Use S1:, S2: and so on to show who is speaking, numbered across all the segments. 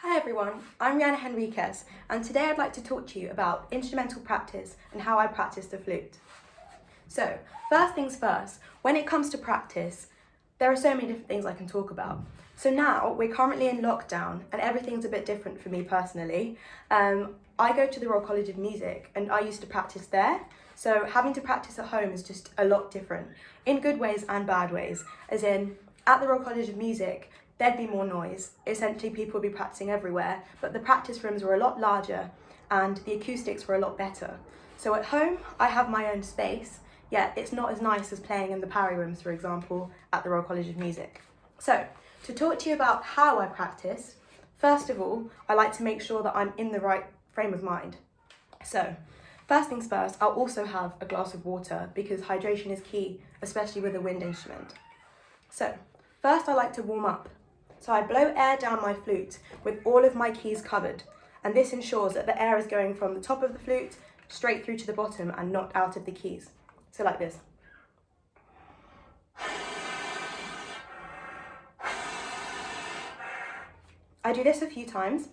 S1: Hi everyone, I'm Rianna Henriquez, and today I'd like to talk to you about instrumental practice and how I practice the flute. So, first things first, when it comes to practice, there are so many different things I can talk about. So now, we're currently in lockdown and everything's a bit different for me personally. I go to the Royal College of Music and I used to practice there, so having to practice at home is just a lot different, in good ways and bad ways, as in, at the Royal College of Music, there'd be more noise. Essentially, people would be practicing everywhere, but the practice rooms were a lot larger and the acoustics were a lot better. So at home, I have my own space, yet it's not as nice as playing in the Parry rooms, for example, at the Royal College of Music. So, to talk to you about how I practice, first of all, I like to make sure that I'm in the right frame of mind. So, first things first, I'll also have a glass of water because hydration is key, especially with a wind instrument. So, first I like to warm up. So I blow air down my flute with all of my keys covered, and this ensures that the air is going from the top of the flute straight through to the bottom and not out of the keys. So like this. I do this a few times,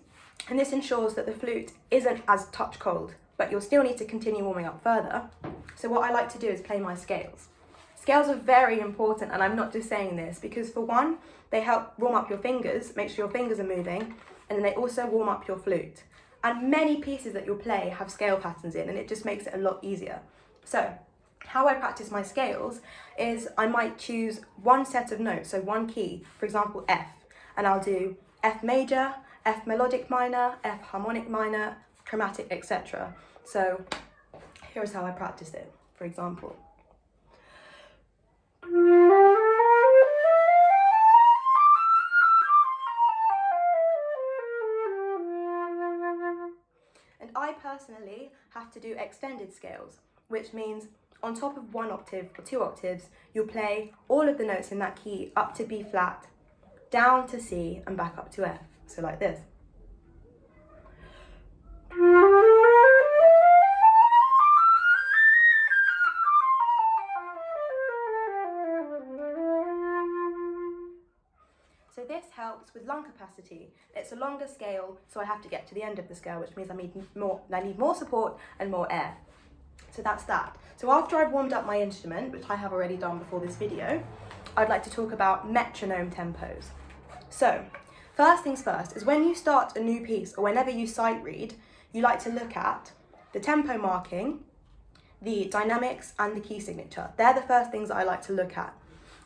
S1: and this ensures that the flute isn't as touch cold, but you'll still need to continue warming up further. So what I like to do is play my scales. Scales are very important, and I'm not just saying this, because for one, they help warm up your fingers, make sure your fingers are moving, and then they also warm up your flute. And many pieces that you'll play have scale patterns in, and it just makes it a lot easier. So, how I practice my scales is I might choose one set of notes, so one key, for example F, and I'll do F major, F melodic minor, F harmonic minor, chromatic, etc. So, here's how I practice it, for example. And I personally have to do extended scales, which means on top of one octave or two octaves, you'll play all of the notes in that key up to B flat, down to C, and back up to F. So like this. So this helps with lung capacity. It's a longer scale, so I have to get to the end of the scale, which means I need more support and more air. So that's that. So after I've warmed up my instrument, which I have already done before this video, I'd like to talk about metronome tempos. So, first things first is when you start a new piece or whenever you sight read, you like to look at the tempo marking, the dynamics, and the key signature. They're the first things that I like to look at.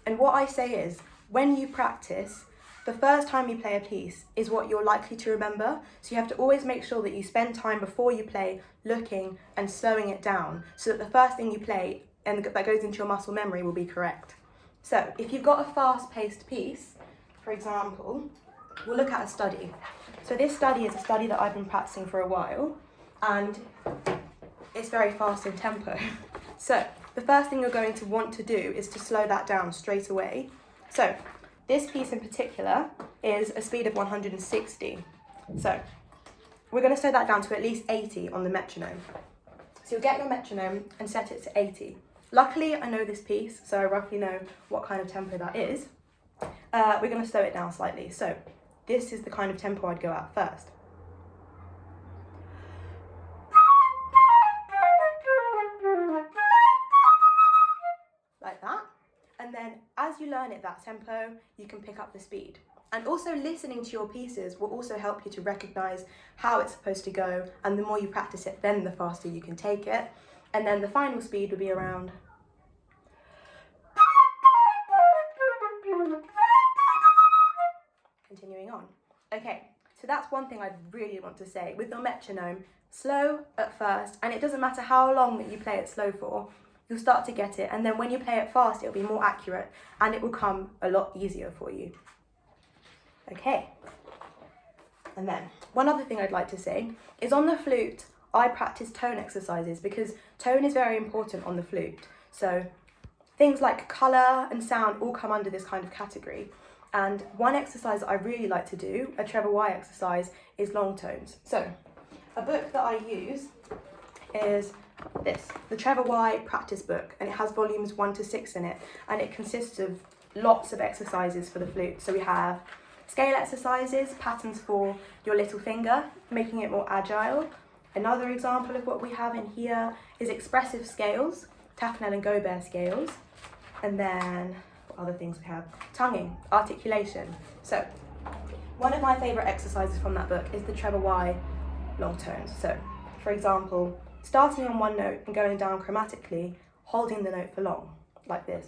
S1: And what I say is, when you practice, the first time you play a piece is what you're likely to remember, so you have to always make sure that you spend time before you play looking and slowing it down so that the first thing you play and that goes into your muscle memory will be correct. So if you've got a fast-paced piece, for example, we'll look at a study. So this study is a study that I've been practicing for a while, and it's very fast in tempo. So the first thing you're going to want to do is to slow that down straight away. So this piece in particular is a speed of 160. So we're going to slow that down to at least 80 on the metronome. So you'll get your metronome and set it to 80. Luckily, I know this piece, so I roughly know what kind of tempo that is. We're going to slow it down slightly. So this is the kind of tempo I'd go at first. Like that. And then as you learn it, that tempo, you can pick up the speed. And also listening to your pieces will also help you to recognize how it's supposed to go. And the more you practice it, then the faster you can take it. And then the final speed will be around. Continuing on. Okay, so that's one thing I really want to say. With your metronome, slow at first, and it doesn't matter how long that you play it slow for, you'll start to get it, and then when you play it fast, it'll be more accurate, and it will come a lot easier for you. Okay. And then, one other thing I'd like to say is on the flute, I practice tone exercises because tone is very important on the flute. So, things like colour and sound all come under this kind of category. And one exercise that I really like to do, a treble Y exercise, is long tones. So, a book that I use is this, the treble Y practice book, and it has volumes 1 to 6 in it, and it consists of lots of exercises for the flute. So we have Scale exercises, patterns for your little finger, making it more agile. Another example of what we have in here is expressive scales, Tafnell and Gobert scales. And then what other things we have? Tonguing, articulation. So one of my favourite exercises from that book is the treble Y long tones. So for example, starting on one note and going down chromatically, holding the note for long, like this.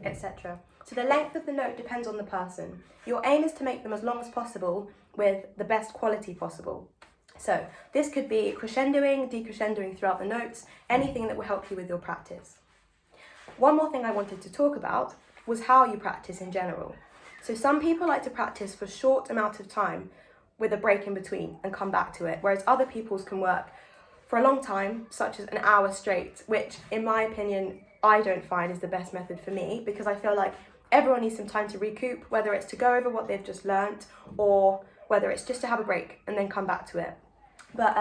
S1: Etc. So the length of the note depends on the person. Your aim is to make them as long as possible with the best quality possible. So this could be crescendoing, decrescendoing throughout the notes, anything that will help you with your practice. One more thing I wanted to talk about was how you practice in general. So some people like to practice for a short amount of time with a break in between and come back to it, whereas other people's can work for a long time, such as an hour straight, which in my opinion, I don't find is the best method for me, because I feel like everyone needs some time to recoup, whether it's to go over what they've just learnt or whether it's just to have a break and then come back to it. But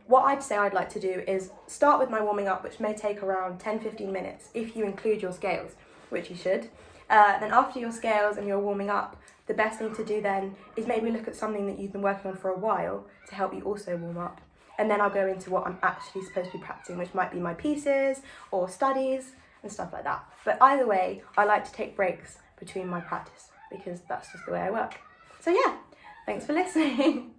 S1: what I'd say I'd like to do is start with my warming up, which may take around 10-15 minutes if you include your scales, which you should. Then after your scales and your warming up, the best thing to do then is maybe look at something that you've been working on for a while to help you also warm up. And then I'll go into what I'm actually supposed to be practicing, which might be my pieces or studies and stuff like that. But either way, I like to take breaks between my practice because that's just the way I work. So yeah, thanks for listening.